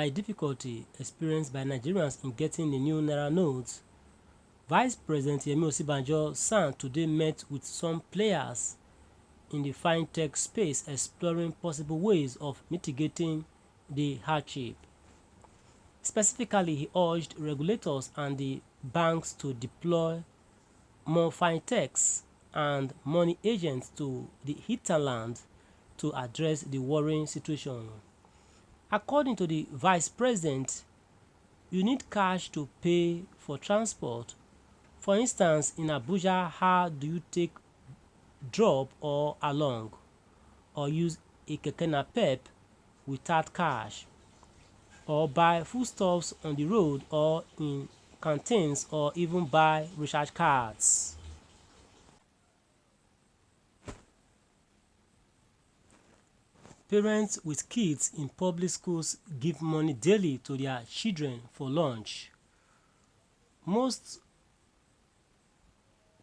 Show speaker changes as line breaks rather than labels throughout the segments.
by difficulty experienced by Nigerians in getting the new Naira notes, Vice President Osibanjo's son today met with some players in the fintech space exploring possible ways of mitigating the hardship. Specifically, he urged regulators and the banks to deploy more fintechs and money agents to the hinterland to address the worrying situation. According to the Vice President, you need cash to pay for transport. For instance, in Abuja, how do you take drop or along, or use a keke napep without cash, or buy foodstuffs on the road or in canteens, or even buy recharge cards? Parents with kids in public schools give money daily to their children for lunch. Most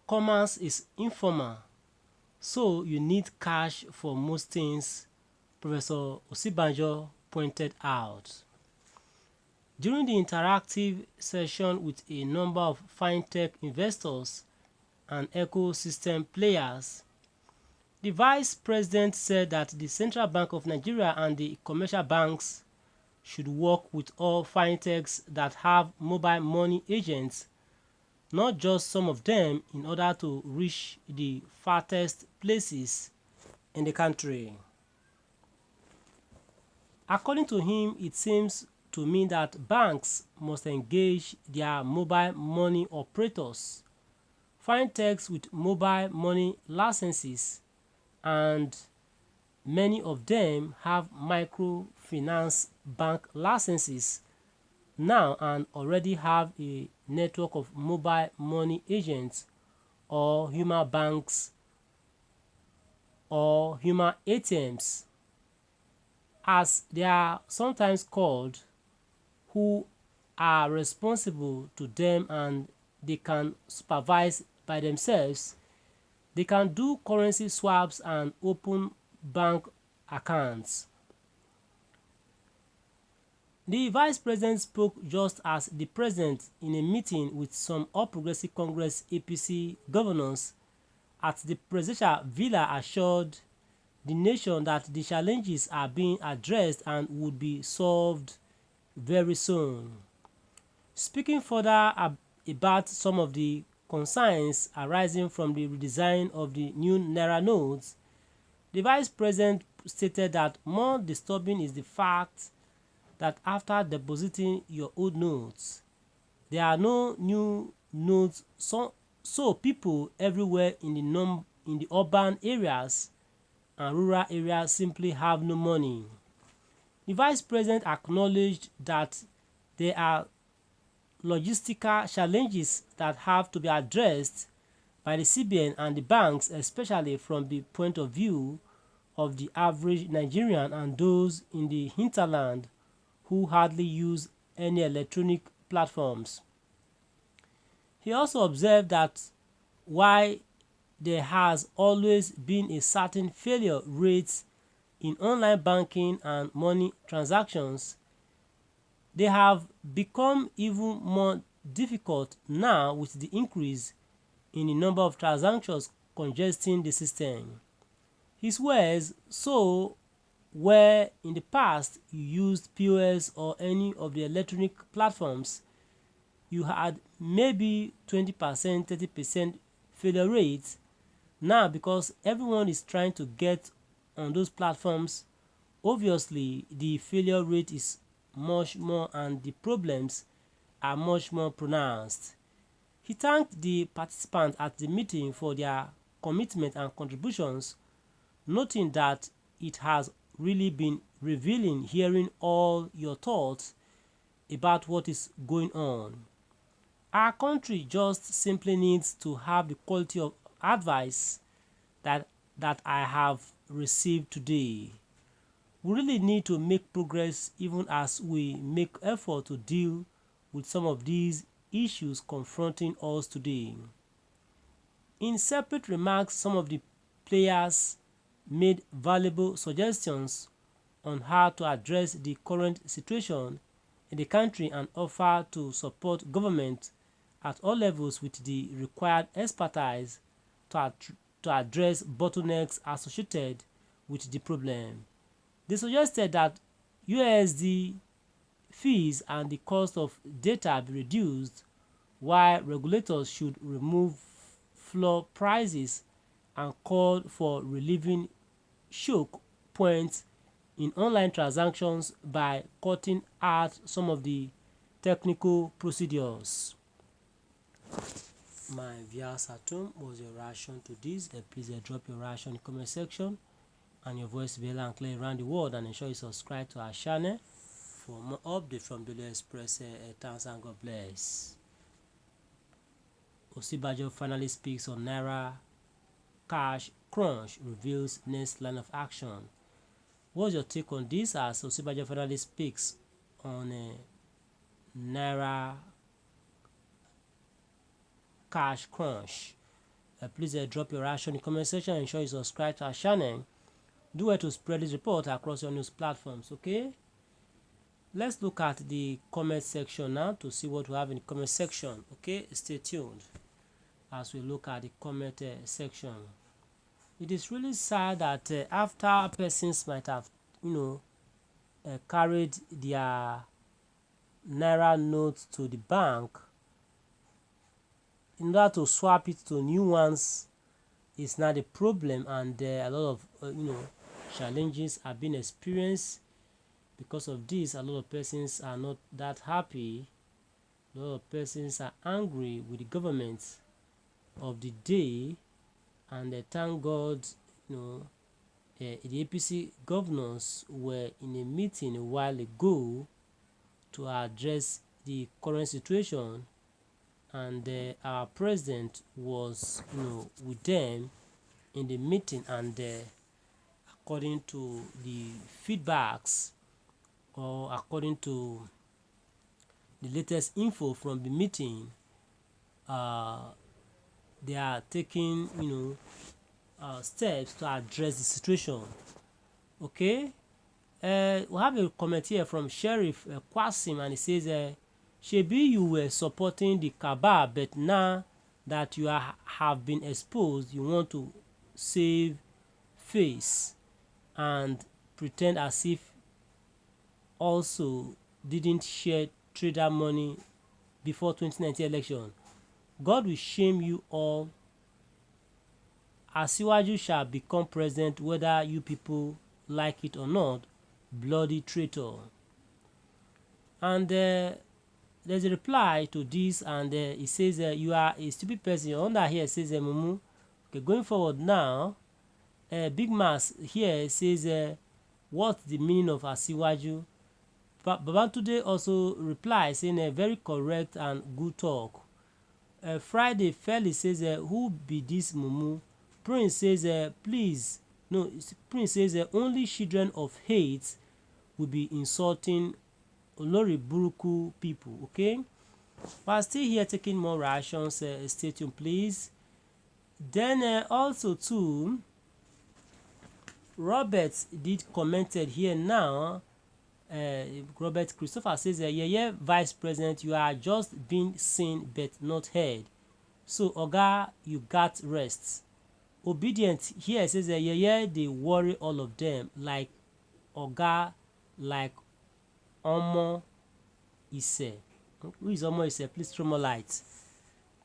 commerce is informal, so you need cash for most things, Professor Osibanjo pointed out. During the interactive session with a number of fintech investors and ecosystem players, the Vice President said that the Central Bank of Nigeria and the commercial banks should work with all fintechs that have mobile money agents, not just some of them, in order to reach the farthest places in the country. According to him, it seems to me that banks must engage their mobile money operators, fintechs with mobile money licenses, and many of them have microfinance bank licenses now and already have a network of mobile money agents or human banks or human ATMs, as they are sometimes called, who are responsible to them and they can supervise by themselves. They can do currency swaps and open bank accounts. The Vice President spoke just as the President in a meeting with some All Progressive Congress APC governors at the presidential villa assured the nation that the challenges are being addressed and would be solved very soon. Speaking further about some of the concerns arising from the redesign of the new Naira notes, the Vice President stated that more disturbing is the fact that after depositing your old notes, there are no new notes, so people everywhere in the urban areas and rural areas simply have no money. The Vice President acknowledged that there are logistical challenges that have to be addressed by the CBN and the banks, especially from the point of view of the average Nigerian and those in the hinterland who hardly use any electronic platforms. He also observed that while there has always been a certain failure rate in online banking and money transactions, they have become even more difficult now with the increase in the number of transactions congesting the system. His words, so where in the past you used POS or any of the electronic platforms, you had maybe 20%, 30% failure rates. Now, because everyone is trying to get on those platforms, obviously the failure rate is much more and the problems are much more pronounced. He thanked the participants at the meeting for their commitment and contributions, noting that it has really been revealing hearing all your thoughts about what is going on. Our country just simply needs to have the quality of advice that I have received today. We really need to make progress even as we make effort to deal with some of these issues confronting us today. In separate remarks, some of the players made valuable suggestions on how to address the current situation in the country and offer to support government at all levels with the required expertise to address bottlenecks associated with the problem. They suggested that USD fees and the cost of data be reduced, while regulators should remove floor prices and called for relieving choke points in online transactions by cutting out some of the technical procedures. My viewers at home, was your reaction to this? Please drop your reaction in the comment section, and your voice will be loud and clear around the world. And ensure you subscribe to our channel for more updates from Daily Express. Thanks and God bless. Osibanjo finally speaks on Naira cash crunch, reveals next line of action. What's your take on this as Osibanjo finally speaks on Naira cash crunch? Please drop your reaction in the comment section. Ensure you subscribe to our channel. Do well to spread this report across your news platforms, okay? Let's look at the comment section now to see what we have in the comment section, okay? Stay tuned as we look at the comment section. It is really sad that after persons might have, carried their Naira notes to the bank, in order to swap it to new ones is not a problem, and a lot of challenges have been experienced because of this. A lot of persons are not that happy. A lot of persons are angry with the government of the day, and thank God, the APC governors were in a meeting a while ago to address the current situation, and our president was with them in the meeting, and according to the feedbacks, or according to the latest info from the meeting, they are taking steps to address the situation, okay? We have a comment here from Sheriff Kwasim, and he says, Shebi, you were supporting the cabal, but now that you have been exposed, you want to save face and pretend as if also didn't share trader money before 2019 election. God will shame you all. ACTI0N shall become president whether you people like it or not. Bloody traitor. And there's a reply to this, and it says you are a stupid person. Under here says Mumu. Okay, going forward now, Big Mass here says what's the meaning of ACTI0N? Babatunde also replies saying a very correct and good talk. Friday Felly says who be this Mumu? Prince says please no. Prince says only children of hate will be insulting Olori Buruku people, okay? But still here taking more reactions. Stay tuned, please. Then also too, Robert did commented here now. Robert Christopher says, yeah, Vice President, you are just being seen but not heard. So Oga, you got rest. Obedient here says, yeah, they worry all of them like Oga, like Omo Ise. Who is Omo Ise? Please throw more light.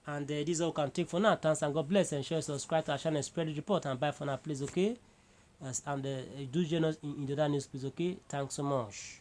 And this is all we can take for now. Thanks and God bless. And share, subscribe to our channel, spread the report, and bye for now, please, okay? Yes, and do join us in the other news, please, okay? Thanks so much.